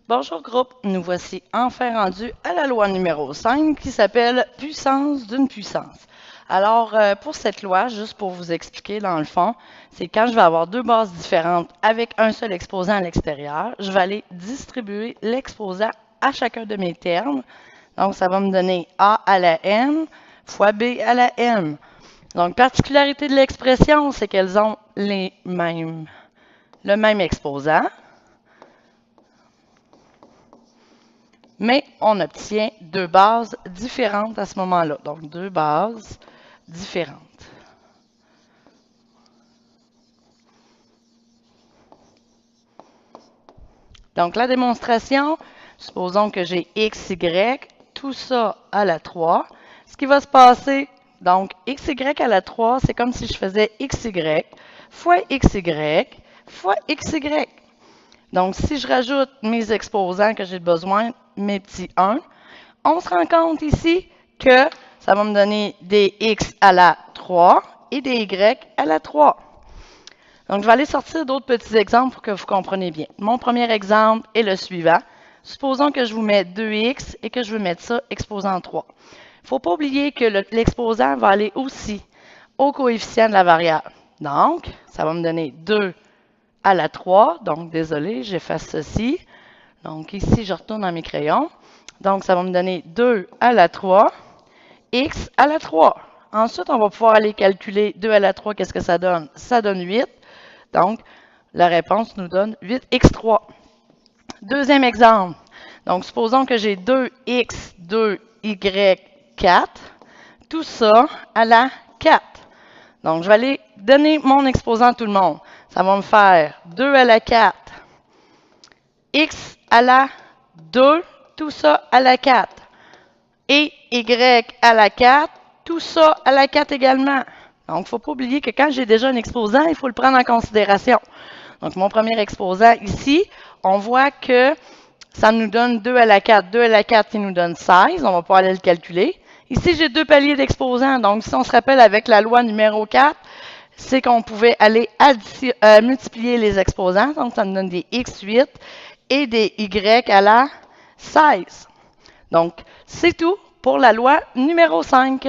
Bonjour groupe, nous voici enfin rendus à la loi numéro 5 qui s'appelle puissance d'une puissance. Alors pour cette loi, juste pour vous expliquer dans le fond, c'est quand je vais avoir deux bases différentes avec un seul exposant à l'extérieur, je vais aller distribuer l'exposant à chacun de mes termes. Donc ça va me donner A à la N fois B à la M. Donc particularité de l'expression, c'est qu'elles ont le même exposant. Mais on obtient deux bases différentes à ce moment-là. Donc, deux bases différentes. Donc, la démonstration, supposons que j'ai x, y, tout ça à la 3. Ce qui va se passer, donc, x, y à la 3, c'est comme si je faisais x, y fois x, y fois x, y. Donc, si je rajoute mes exposants que j'ai besoin, mes petits 1, on se rend compte ici que ça va me donner des x à la 3 et des y à la 3. Donc, je vais aller sortir d'autres petits exemples pour que vous compreniez bien. Mon premier exemple est le suivant. Supposons que je vous mets 2x et que je veux mettre ça exposant 3. Il ne faut pas oublier que l'exposant va aller aussi au coefficient de la variable. Donc, ça va me donner 2 à la 3. Donc, désolé, j'efface ceci. Donc, ici, je retourne dans mes crayons. Donc, ça va me donner 2 à la 3, x à la 3. Ensuite, on va pouvoir aller calculer 2 à la 3, qu'est-ce que ça donne? Ça donne 8. Donc, la réponse nous donne 8x3. Deuxième exemple. Donc, supposons que j'ai 2x, 2y, 4. Tout ça à la 4. Donc, je vais aller donner mon exposant à tout le monde. Ça va me faire 2 à la 4, x à la 2, tout ça à la 4. Et y à la 4, tout ça à la 4 également. Donc, il ne faut pas oublier que quand j'ai déjà un exposant, il faut le prendre en considération. Donc, mon premier exposant ici, on voit que ça nous donne 2 à la 4. 2 à la 4, il nous donne 16. On va pouvoir aller le calculer. Ici, j'ai deux paliers d'exposants. Donc, si on se rappelle avec la loi numéro 4, c'est qu'on pouvait aller multiplier les exposants. Donc, ça nous donne des x8 et des y à la 16. Donc, c'est tout pour la loi numéro 5.